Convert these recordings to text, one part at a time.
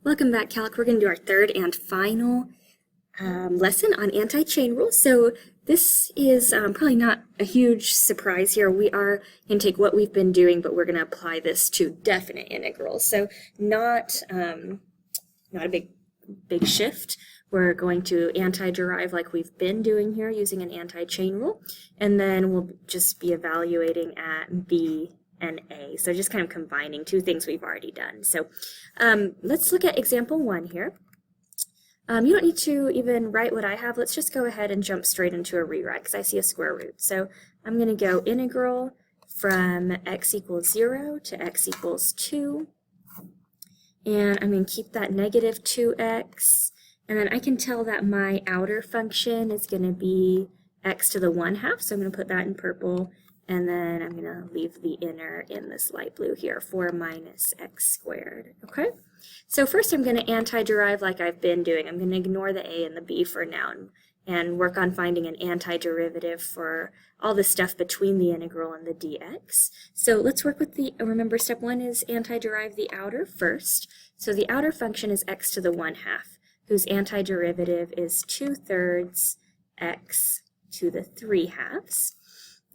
Welcome back, Calc. We're going to do our third and final lesson on anti-chain rules. So this is probably not a huge surprise here. We are going to take what we've been doing, but we're going to apply this to definite integrals. So not a big shift. We're going to anti-derive like we've been doing here using an anti-chain rule, and then we'll just be evaluating at B and A. So just kind of combining two things we've already done. So let's look at example 1 here. You don't need to even write what I have. Let's just go ahead and jump straight into a rewrite because I see a square root. So I'm going to go integral from x equals 0 to x equals 2. And I'm going to keep that negative 2x. And then I can tell that my outer function is going to be x to the 1/2. So I'm going to put that in purple. And then I'm going to leave the inner in this light blue here, 4 minus x squared. Okay? So first I'm going to anti-derive like I've been doing. I'm going to ignore the a and the b for now and work on finding an antiderivative for all the stuff between the integral and the dx. So let's work with remember step 1 is anti-derive the outer first. So the outer function is x to the 1/2, whose antiderivative is 2/3 x to the 3/2.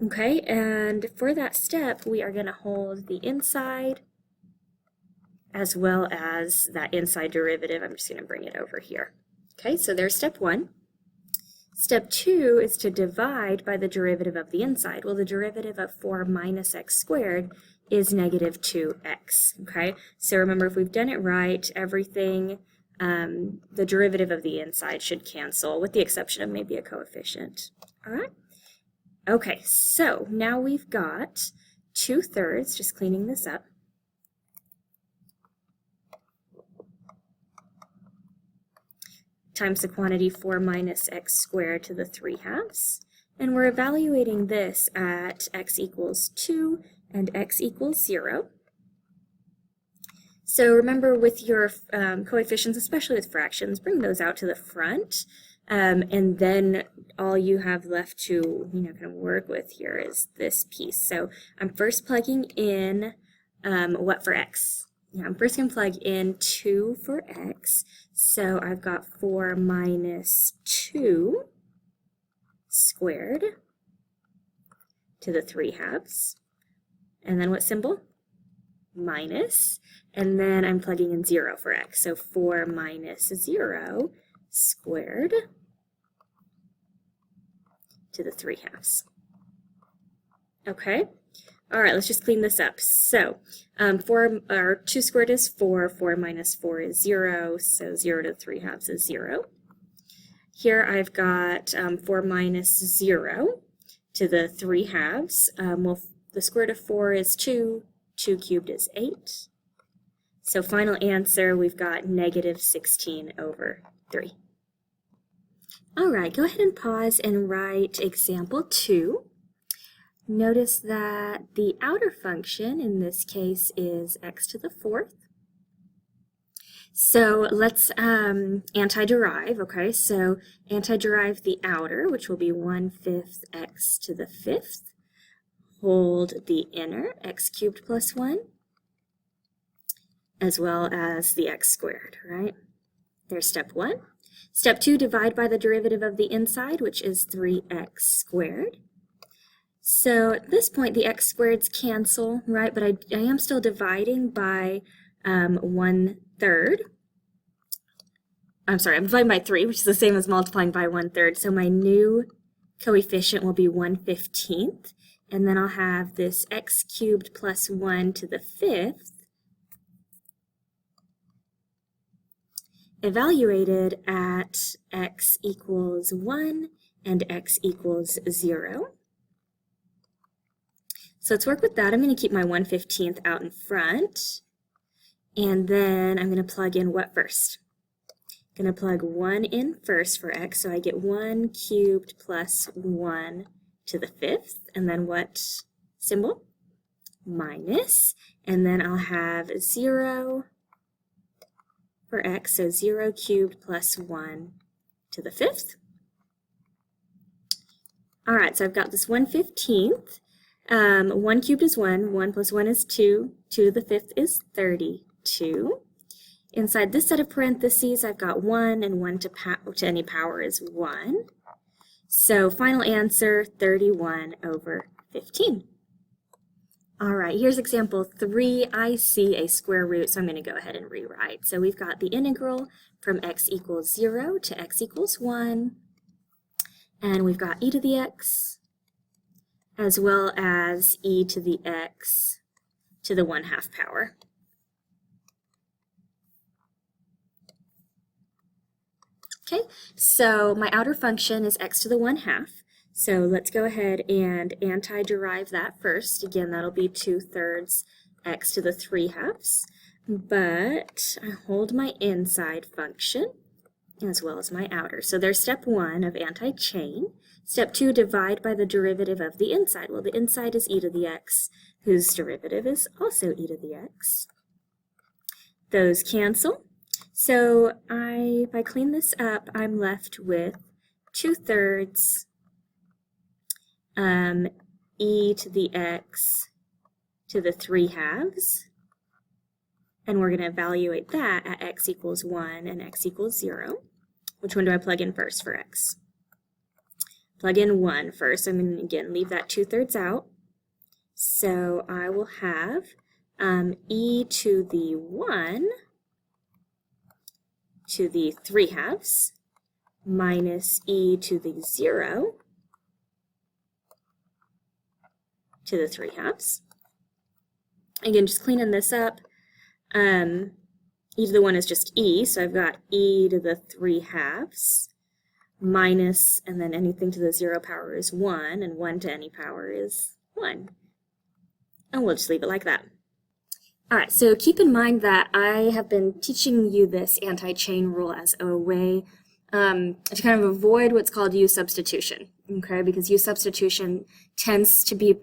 Okay, and for that step, we are going to hold the inside as well as that inside derivative. I'm just going to bring it over here. Okay, so there's step 1. Step 2 is to divide by the derivative of the inside. Well, the derivative of 4 minus x squared is negative 2x. Okay, so remember, if we've done it right, everything, the derivative of the inside should cancel, with the exception of maybe a coefficient. All right? Okay, so now we've got 2/3, just cleaning this up, times the quantity 4 minus x squared to the 3/2. And we're evaluating this at x equals 2 and x equals 0. So remember with your coefficients, especially with fractions, bring those out to the front. And then all you have left to kind of work with here is this piece. So I'm first plugging in what for x? Yeah, I'm first going to plug in 2 for x. So I've got 4 minus 2 squared to the 3/2. And then what symbol? Minus. And then I'm plugging in 0 for x. So 4 minus 0 squared to the 3/2. Okay? All right, let's just clean this up. So 2 squared is 4, 4 minus 4 is 0, so 0 to the 3/2 is 0. Here I've got 4 minus 0 to the 3/2. Well, the square root of 4 is 2, 2 cubed is 8. So final answer, we've got negative 16/3. All right, go ahead and pause and write example 2. Notice that the outer function in this case is x to the 4th. So let's anti-derive, okay? So anti-derive the outer, which will be 1/5 x to the 5th. Hold the inner, x cubed plus 1, as well as the x squared, right? There's step 1. Step 2, divide by the derivative of the inside, which is 3x squared. So at this point, the x squareds cancel, right? But I am still dividing by 1/3. I'm sorry, I'm dividing by 3, which is the same as multiplying by 1/3. So my new coefficient will be 1/15. And then I'll have this x cubed plus 1 to the 5th evaluated at x equals 1 and x equals 0. So let's work with that. I'm going to keep my 1/15th out in front. And then I'm going to plug in what first? I'm going to plug 1 in first for x. So I get 1 cubed plus 1 to the 5th. And then what symbol? Minus. And then I'll have 0 for x, so 0 cubed plus 1 to the 5th. All right, so I've got this 1/15th. 1 cubed is 1, 1 plus 1 is 2, 2 to the 5th is 32. Inside this set of parentheses, I've got 1, and 1 to any power is 1. So final answer, 31 over 15. All right, here's example 3. I see a square root, so I'm going to go ahead and rewrite. So we've got the integral from x equals 0 to x equals 1. And we've got e to the x, as well as e to the x to the 1/2 power. Okay, so my outer function is x to the 1/2. So let's go ahead and anti-derive that first. Again, that'll be 2/3 x to the 3/2. But I hold my inside function as well as my outer. So there's step 1 of anti-chain. Step 2, divide by the derivative of the inside. Well, the inside is e to the x, whose derivative is also e to the x. Those cancel. So if I clean this up, I'm left with 2/3 e to the x to the 3/2. And we're going to evaluate that at x equals 1 and x equals 0. Which one do I plug in first for x? Plug in 1 first. I'm going to, again, leave that 2/3 out. So I will have e to the 1 to the 3/2 minus e to the 0 to the 3/2. Again, just cleaning this up. E to the 1 is just e, so I've got e to the 3/2 minus, and then anything to the 0 power is 1, and 1 to any power is 1. And we'll just leave it like that. All right, so keep in mind that I have been teaching you this anti-chain rule as a way to kind of avoid what's called U substitution, okay? Because U substitution tends to be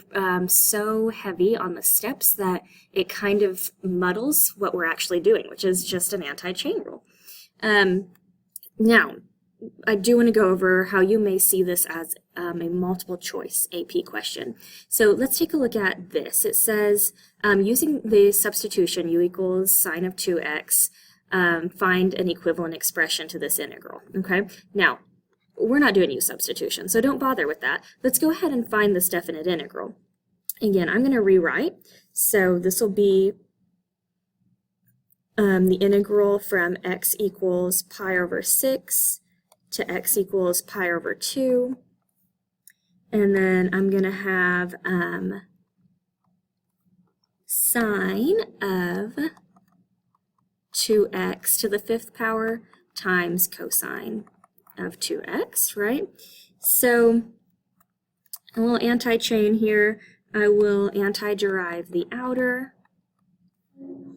so heavy on the steps that it kind of muddles what we're actually doing, which is just an anti-chain rule. Now, I do want to go over how you may see this as a multiple choice AP question. So let's take a look at this. It says, using the substitution u equals sine of 2x, find an equivalent expression to this integral, okay? Now, we're not doing u substitution, so don't bother with that. Let's go ahead and find this definite integral. Again, I'm going to rewrite. So this will be the integral from x equals pi over 6 to x equals pi over 2. And then I'm going to have sine of 2x to the 5th power times cosine of 2x, right? So a little anti-chain here. I will anti-derive the outer,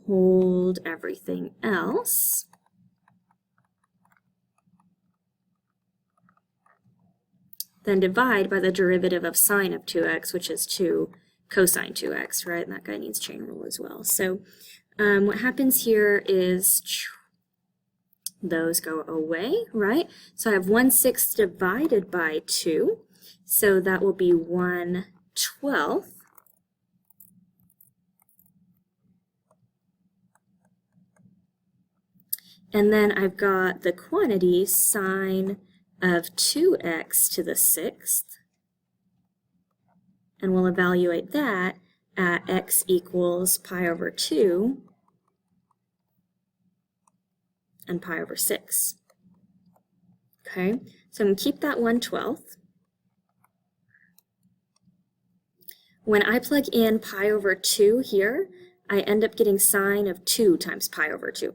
hold everything else. Then divide by the derivative of sine of 2x, which is 2 cosine 2x, right? And that guy needs chain rule as well. So what happens here is those go away, right? So I have 1/6 divided by 2. So that will be 1/12. And then I've got the quantity sine of 2x to the 6th. And we'll evaluate that at x equals pi over 2 and pi over 6. Okay, so I'm going to keep that 1/12. When I plug in pi over 2 here, I end up getting sine of 2 times pi over 2.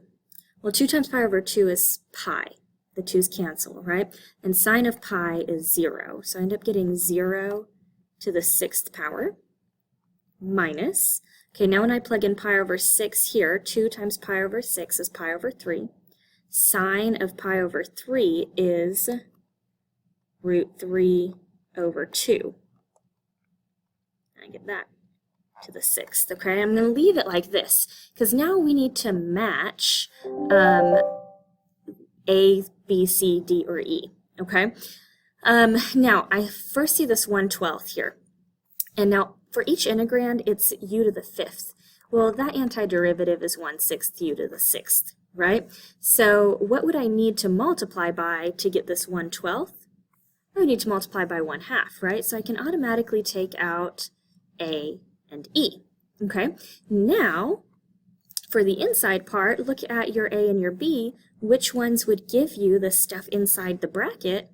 Well, 2 times pi over 2 is pi. The 2's cancel, right? And sine of pi is 0. So I end up getting 0 to the 6th power minus, okay, now when I plug in pi over 6 here, 2 times pi over 6 is pi over 3. Sine of pi over 3 is root 3 over 2. I get that to the 6th, okay? I'm going to leave it like this, because now we need to match A, B, C, D, or E, okay? Now, I first see this 1/12 here. And now, for each integrand, it's u to the 5th. Well, that antiderivative is 1/6 u to the 6th, right? So what would I need to multiply by to get this 1/12? I would need to multiply by 1/2, right? So I can automatically take out A and E, okay? Now, for the inside part, look at your A and your B. Which ones would give you the stuff inside the bracket?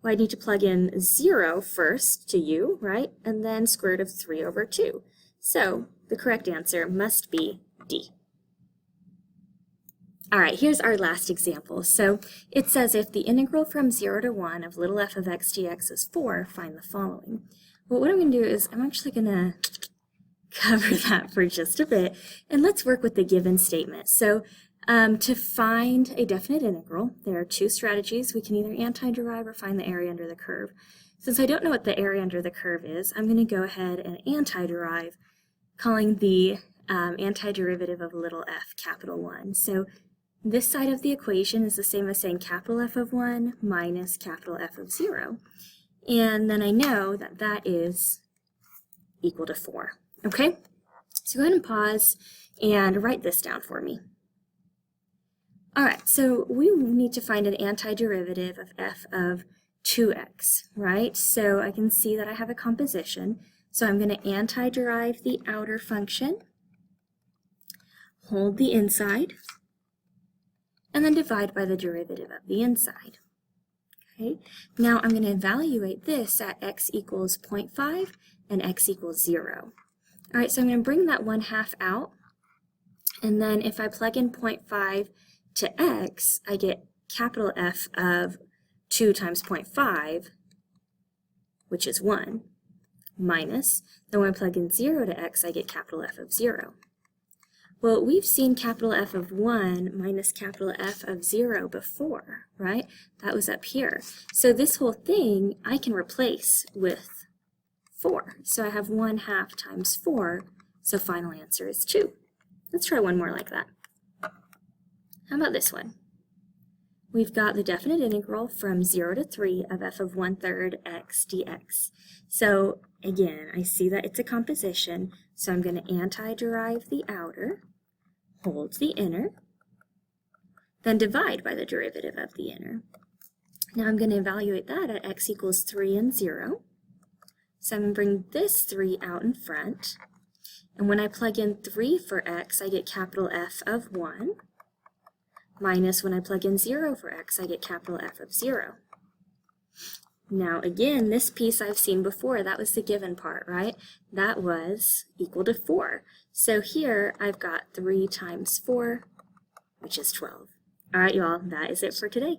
Well, I need to plug in 0 first to U, right? And then square root of 3/2. So the correct answer must be D. All right, here's our last example. So it says if the integral from 0 to 1 of little f of x dx is 4, find the following. Well, what I'm going to do is I'm actually going to cover that for just a bit, and let's work with the given statement. So to find a definite integral, there are two strategies. We can either antiderive or find the area under the curve. Since I don't know what the area under the curve is, I'm going to go ahead and antiderive, calling the antiderivative of little f capital 1. So this side of the equation is the same as saying capital F of 1 minus capital F of 0. And then I know that that is equal to 4. Okay? So go ahead and pause and write this down for me. All right, so we need to find an antiderivative of f of 2x, right? So I can see that I have a composition. So I'm going to antiderive the outer function, hold the inside, and then divide by the derivative of the inside. Okay, now I'm going to evaluate this at x equals 0.5 and x equals 0. All right, so I'm going to bring that 1/2 out, and then if I plug in 0.5 to x, I get capital F of 2 times 0.5, which is 1, minus, then when I plug in 0 to x, I get capital F of 0. Well, we've seen capital F of 1 minus capital F of 0 before, right? That was up here. So this whole thing I can replace with 4. So I have 1/2 times 4, so final answer is 2. Let's try one more like that. How about this one? We've got the definite integral from 0 to 3 of f of 1/3 x dx. So again, I see that it's a composition, so I'm going to antiderive the outer, hold the inner, then divide by the derivative of the inner. Now I'm going to evaluate that at x equals 3 and 0. So I'm going to bring this 3 out in front, and when I plug in 3 for x, I get capital F of 1, minus when I plug in 0 for x, I get capital F of 0. Now again, this piece I've seen before, that was the given part, right? That was equal to 4. So here I've got 3 times 4, which is 12. All right, y'all, that is it for today.